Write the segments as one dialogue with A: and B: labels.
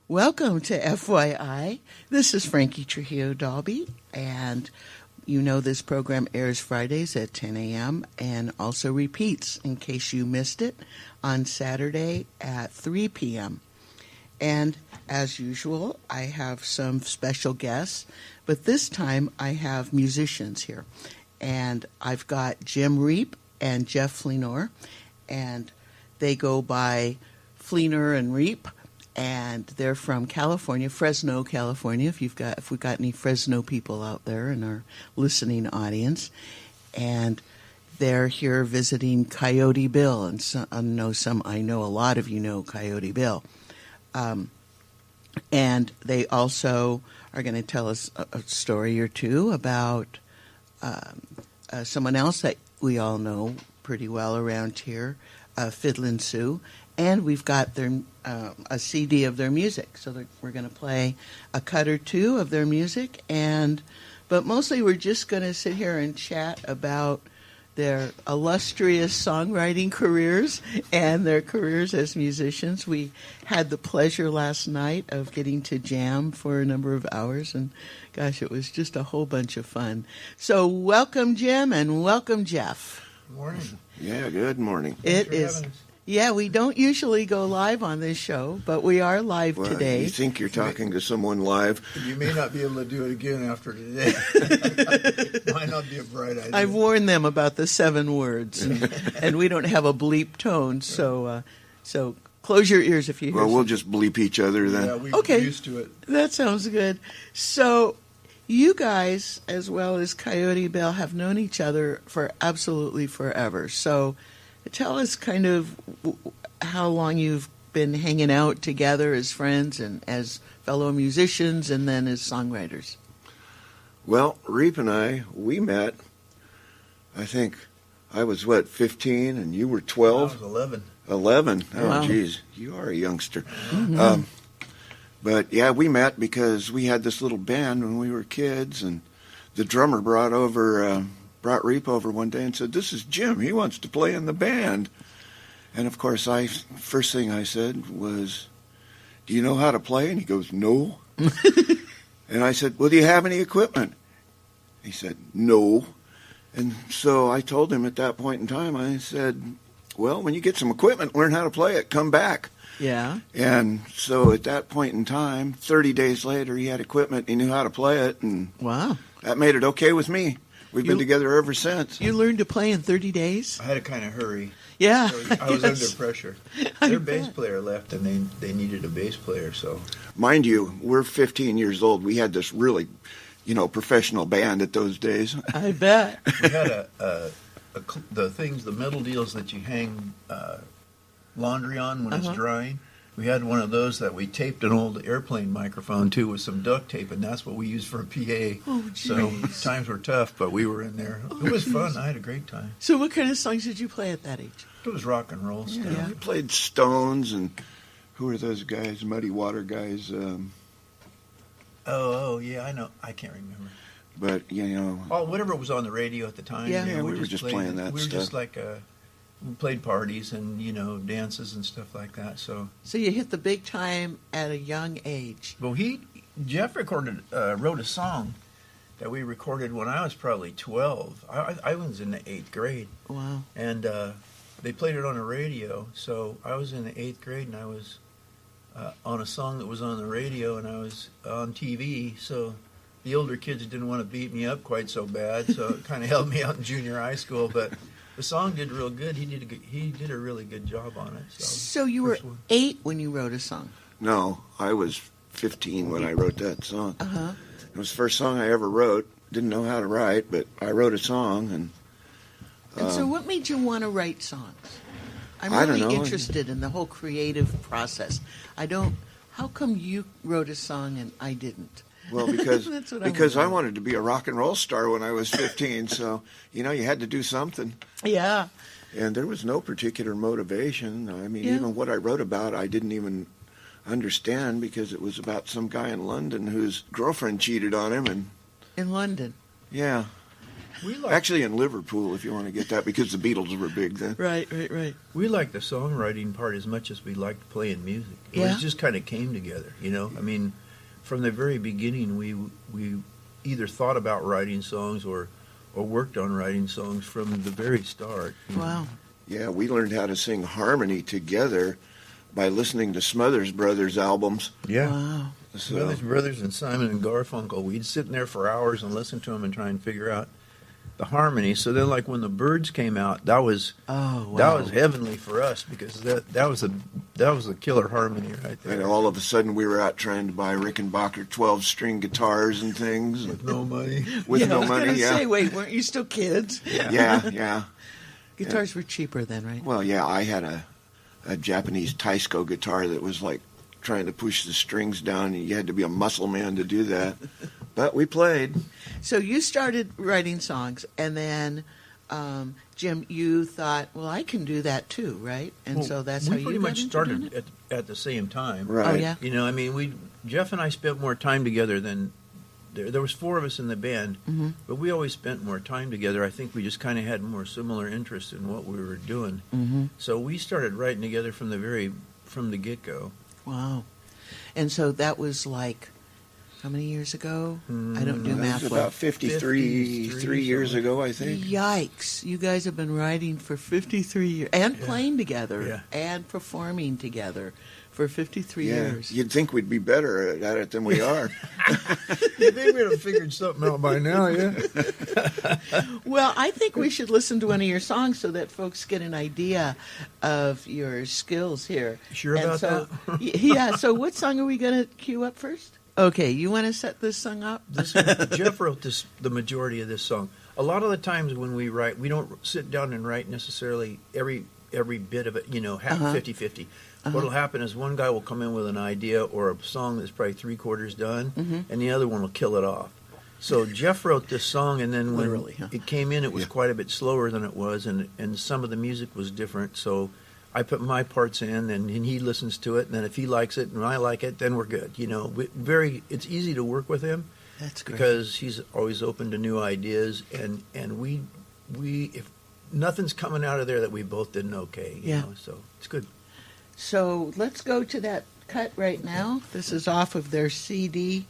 A: Welcome to FYI. This is Frankie Trujillo-Dalby, and you know this program airs Fridays at 10 a.m. and also repeats, in case you missed it, on Saturday at 3 p.m. And as usual, I have some special guests, but this time I have musicians here. And I've got Jim Reep and Jeff Fleenor, and they go by Fleenor and Reep. And they're from California, Fresno, California, if we've got any Fresno people out there in our listening audience. And they're here visiting Coyote Bill. And so, I know a lot of you know Coyote Bill. And they also are going to tell us a story or two about someone else that we all know pretty well around here, Fiddlin' Sue. And we've got a CD of their music, so we're going to play a cut or two of their music. But mostly we're just going to sit here and chat about their illustrious songwriting careers and their careers as musicians. We had the pleasure last night of getting to jam for a number of hours, and gosh, it was just a whole bunch of fun. So welcome, Jim, and welcome, Jeff.
B: Good morning.
C: Yeah, good morning.
A: It is. Yeah, we don't usually go live on this show, but we are live today.
C: You think you're talking to someone live?
B: You may not be able to do it again after today. Might not be a bright idea.
A: I've warned them about the 7 words, and we don't have a bleep tone, so close your ears if you hear.
C: Well, we'll just bleep each other then.
B: Yeah, we're used to it.
A: That sounds good. So you guys, as well as Coyote Bill, have known each other for absolutely forever. So tell us kind of how long you've been hanging out together as friends and as fellow musicians and then as songwriters.
C: Well, Reep and I, we met, I think I was, 15 and you were 12?
B: I was 11.
C: 11? Oh,
A: Wow.
C: Geez, you are a youngster.
A: Mm-hmm.
C: But, yeah, we met because we had this little band when we were kids, and the drummer brought Reep over one day and said, "This is Jim. He wants to play in the band." And, of course, first thing I said was, "Do you know how to play?" And he goes, "No." And I said, "Well, do you have any equipment?" He said, "No." And so I told him at that point in time, I said, "Well, when you get some equipment, learn how to play it. Come back."
A: Yeah.
C: And so at that point in time, 30 days later, he had equipment. He knew how to play it. And
A: Wow.
C: that made it okay with me. We've been together ever since.
A: You learned to play in 30 days?
B: I had to kind of hurry.
A: Yeah.
B: So I was under pressure. Their bass player left, and they needed a bass player. So,
C: Mind you, we're 15 years old. We had this really, professional band at those days.
A: I bet.
B: we had the metal deals that you hang laundry on when it's drying. We had one of those that we taped an old airplane microphone to with some duct tape, and that's what we used for a PA.
A: Oh,
B: so
A: geez.
B: times were tough, but we were in there. It was fun. I had a great time.
A: So what kind of songs did you play at that age?
B: It was rock and roll stuff.
A: Yeah.
C: We played Stones, and who are those guys? Muddy Water guys.
B: Oh, yeah, I know. I can't remember.
C: But,
B: Whatever was on the radio at the time.
A: Yeah.
C: we were just playing that
B: we were
C: stuff.
B: just like we played parties and dances and stuff like that. So
A: you hit the big time at a young age.
B: well, Jeff wrote a song that we recorded when I was probably 12. I was in the 8th grade.
A: Wow.
B: And they played it on the radio. So I was in the 8th grade, and I was on a song that was on the radio, and I was on TV. So the older kids didn't want to beat me up quite so bad, so it kind of held me out in junior high school. But the song did real good. He did a really good job on it.
A: So you were 8 when you wrote a song?
C: No, I was 15 when I wrote that song.
A: Uh-huh.
C: It was the first song I ever wrote. Didn't know how to write, but I wrote a song.
A: And so what made you want to write songs? I'm
C: I don't
A: really
C: know.
A: interested in the whole creative process. How come you wrote a song and I didn't?
C: Well, because
A: That's what
C: I wanted to be a rock and roll star when I was 15, so, you had to do something.
A: Yeah.
C: And there was no particular motivation. I mean,
A: Yeah.
C: even what I wrote about, I didn't even understand because it was about some guy in London whose girlfriend cheated on him. And
A: In London.
C: yeah. Actually, in Liverpool, if you want to get that, because the Beatles were big then.
A: Right.
B: We liked the songwriting part as much as we liked playing music.
A: Yeah.
B: It just kind of came together, you know. I mean, from the very beginning, we either thought about writing songs or worked on writing songs from the very start.
A: Wow.
C: Yeah, we learned how to sing harmony together by listening to Smothers Brothers albums.
B: Yeah.
A: Wow.
C: So,
B: Smothers Brothers and Simon and Garfunkel, we'd sit in there for hours and listen to them and try and figure out the harmony. So then, like when the Byrds came out, that was heavenly for us, because that was a killer harmony right there.
C: and all of a sudden, we were out trying to buy Rickenbacker 12-string guitars and things.
B: With no money.
C: With no
A: I was
C: money,
A: gonna
C: yeah.
A: say, wait, weren't you still kids?
C: Yeah.
A: Guitars were cheaper then, right?
C: Well, yeah, I had a Japanese Taisco guitar that was like trying to push the strings down, and you had to be a muscle man to do that. But we played.
A: So you started writing songs, and then, Jim, you thought, well, I can do that too, right? And so that's how you
B: pretty
A: got
B: much
A: into
B: started
A: doing it?
B: at the same time.
C: Right.
A: Oh, yeah?
B: You know, I mean, Jeff and I spent more time together than there was 4 of us in the band,
A: Mm-hmm.
B: but we always spent more time together. I think we just kind of had more similar interests in what we were doing.
A: Mm-hmm.
B: So we started writing together from the get-go.
A: Wow. And so that was like, how many years ago? I don't do
C: That
A: math
C: was
A: well.
C: about 53 years ago, I think.
A: Yikes. You guys have been writing for 53 years and playing together
B: Yeah.
A: and performing together for 53 years.
C: You'd think we'd be better at it than we are.
B: You think we'd have figured something out by now, yeah?
A: Well, I think we should listen to one of your songs so that folks get an idea of your skills here.
B: Sure
A: And
B: about
A: so,
B: that?
A: Yeah, so what song are we going to cue up first? Okay, you want to set this song up?
B: Jeff wrote the majority of this song. A lot of the times when we write, we don't sit down and write necessarily every bit of it, 50-50. What'll happen is one guy will come in with an idea or a song that's probably 3/4 done, and the other one will kill it off. So Jeff wrote this song, and then when
A: Literally, huh?
B: it came in, it was quite a bit slower than it was, and some of the music was different. So I put my parts in, and he listens to it, and then if he likes it and I like it, then we're good. It's easy to work with him.
A: That's great.
B: Because he's always open to new ideas, and we if nothing's coming out of there that we both didn't okay, you know, so it's good.
A: So let's go to that cut right now. This is off of their CD,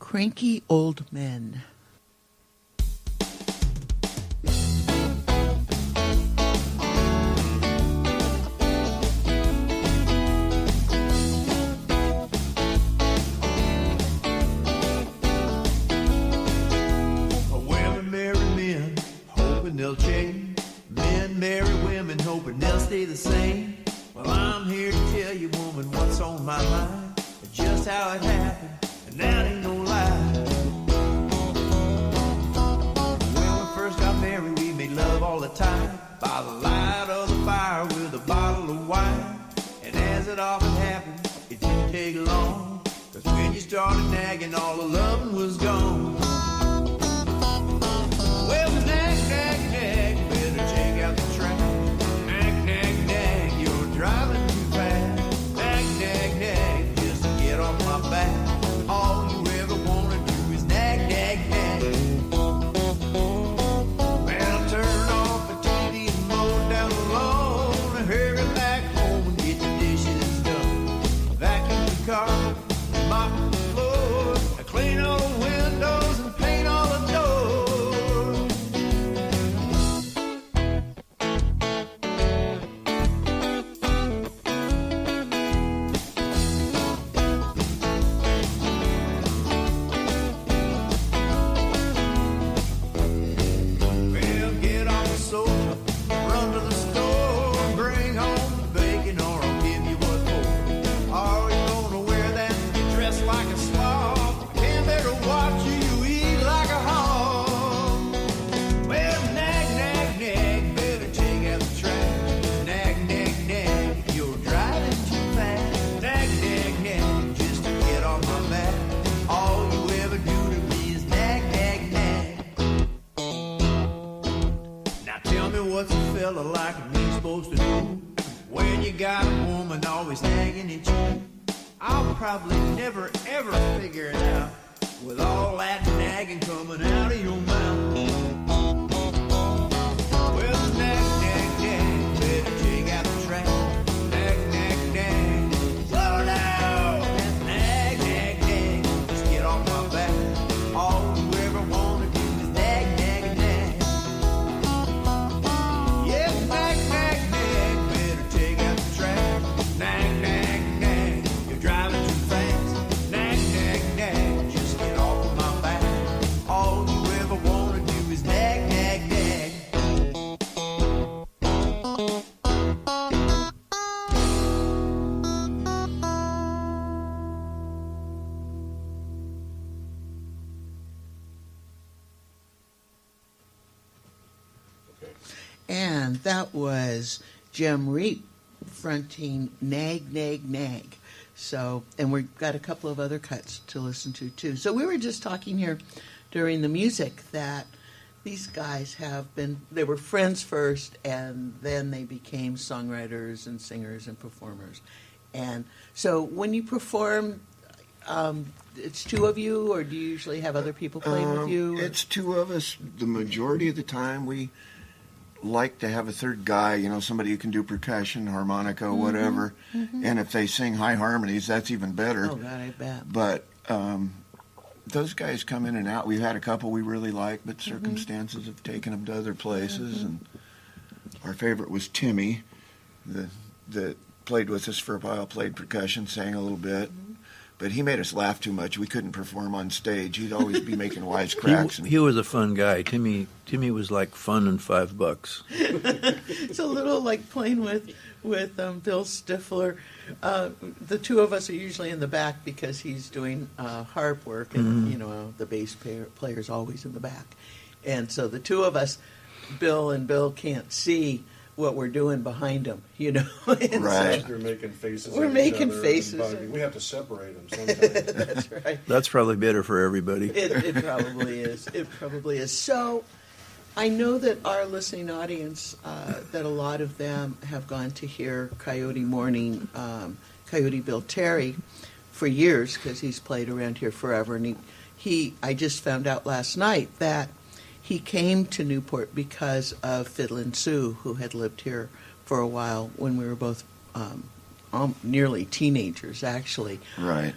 A: Cranky Old Men.
D: Women marry men, hoping they'll change. Men marry women, hoping they'll stay the same. Well, I'm here to tell you, woman, what's on my mind. Just how it happened, and that ain't no lie. When we first got married, we made love all the time. By the light of the fire with a bottle of wine. And as it often happened, it didn't take long. 'Cause when you started nagging, all the loving was gone. Well, nag, nag, nag, better check out the track. Nag, nag, nag, you're driving too fast. Nag, nag, nag, just to get off my back. All you ever want to do is nag, nag, nag. Well, turn off the TV and mow down the lawn. And hurry back home and get the dishes done. Vacuum the carpet, mop the floor, clean all the windows and paint all the doors. Well, get on the sofa, run to the store, and bring home the bacon, or I'll give you what for. Are you gonna wear that dress like a slob? Can't better watch you eat like a hog. Well, nag, nag, nag, better take out the trash. Nag, nag, nag, you're driving too fast. Nag, nag, nag, just to get off my back. All you ever do to me is nag, nag, nag. Now tell me what's a fella like me supposed to do when you got a woman always nagging at you? I'll probably never ever figure it out with all that nagging coming out of your mouth. Well, nag, nag, nag, better check out the track. Nag, nag, nag, slow down. Nag, nag, nag, just get off my back. All you ever wanna do is nag, nag, nag. Yeah, nag, nag, nag, better check out the track. Nag, nag, nag, you're driving too fast. Nag, nag, nag, just get off of my back. All you ever wanna do is nag, nag, nag.
A: And that was Jim Reap fronting Nag, Nag, Nag. So, and we've got a couple of other cuts to listen to, too. So we were just talking here during the music that these guys they were friends first, and then they became songwriters and singers and performers. And so when you perform, it's two of you, or do you usually have other people playing with you?
C: It's two of us. The majority of the time, we like to have a third guy, somebody who can do percussion, harmonica, whatever. And if they sing high harmonies, that's even better.
A: Oh, God, I bet.
C: But those guys come in and out. We've had a couple we really like, but circumstances have taken them to other places. And our favorite was Timmy, that played with us for a while, played percussion, sang a little bit. But he made us laugh too much. We couldn't perform on stage. He'd always be making wisecracks.
B: He was a fun guy. Timmy was like fun and $5.
A: It's a little like playing with Bill Stifler. The two of us are usually in the back because he's doing harp work, and the bass player's always in the back. And so the two of us, Bill and Bill, can't see what we're doing behind them, And
C: Right.
E: They're making faces.
A: We're
E: at each
A: making
E: other,
A: faces.
E: and we have to separate them sometimes.
A: That's right.
B: That's probably better for everybody.
A: It probably is. It probably is. So I know that our listening audience, that a lot of them have gone to hear Coyote Morning, Coyote Bill Terry, for years, because he's played around here forever. And I just found out last night that he came to Newport because of Fiddlin' Sue, who had lived here for a while when we were both nearly teenagers, actually.
C: Right.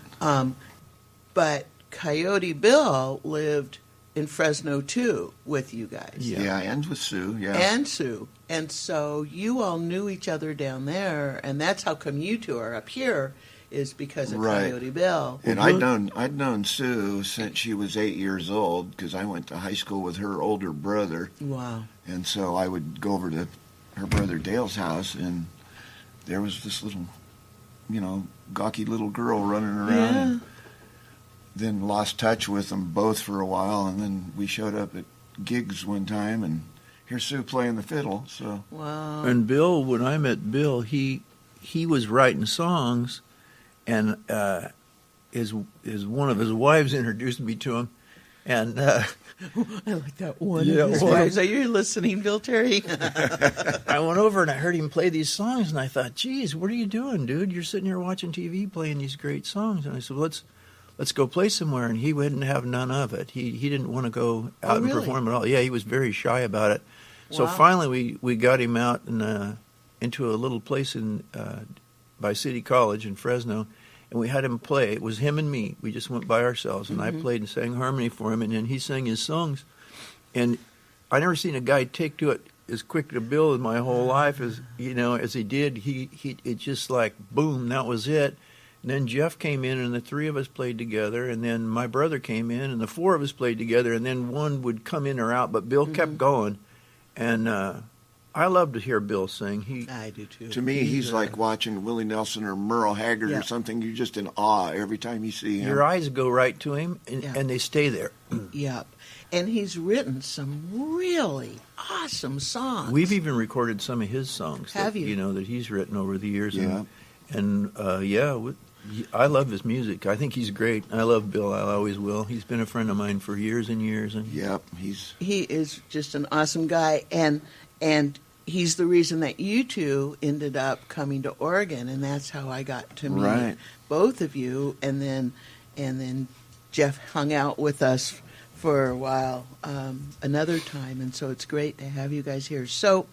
A: But Coyote Bill lived in Fresno, too, with you guys.
C: Yeah, and with Sue, yeah.
A: And Sue. And so you all knew each other down there, and that's how come you two are up here, is because of
C: Right.
A: Coyote Bill.
C: And I'd known Sue since she was 8 years old, because I went to high school with her older brother.
A: Wow.
C: And so I would go over to her brother Dale's house, and there was this little, gawky little girl running around.
A: Yeah.
C: And then lost touch with them both for a while, and then we showed up at gigs one time, and here's Sue playing the fiddle. So
A: Wow.
B: And Bill, when I met Bill, he was writing songs, and his one of his wives introduced me to him, and
A: I like that one.
B: Yeah,
A: of his
B: well-
A: wives. Are you listening, Bill Terry?
B: I went over and I heard him play these songs, and I thought, geez, what are you doing, dude? You're sitting here watching TV playing these great songs. And I said, well, let's go play somewhere. And he wouldn't have none of it. He didn't want to go out and
A: really?
B: perform at all. Yeah, he was very shy about it. So
A: Wow.
B: finally we got him out into a little place by City College in Fresno, and we had him play. It was him and me. We just went by ourselves, and I played and sang harmony for him, and then he sang his songs. And I never seen a guy take to it as quick to Bill in my whole life as he did. It just like boom, that was it. And then Jeff came in, and the three of us played together, and then my brother came in, and the four of us played together, and then one would come in or out, but Bill kept going. And I love to hear Bill sing.
A: I do, too.
C: to me, he's like watching Willie Nelson or Merle Haggard
A: Yeah.
C: or something. You're just in awe every time you see him.
B: Your eyes go right to him,
A: Yeah.
B: and they stay there.
A: Yep. And he's written some really awesome songs.
B: We've even recorded some of his songs.
A: Have you?
B: That he's written over the years.
C: Yeah.
B: I love his music. I think he's great. I love Bill. I always will. He's been a friend of mine for years and years. And
C: Yep,
A: He is just an awesome guy, and he's the reason that you two ended up coming to Oregon, and that's how I got to meet
C: Right.
A: both of you. And then Jeff hung out with us for a while another time, and so it's great to have you guys here. So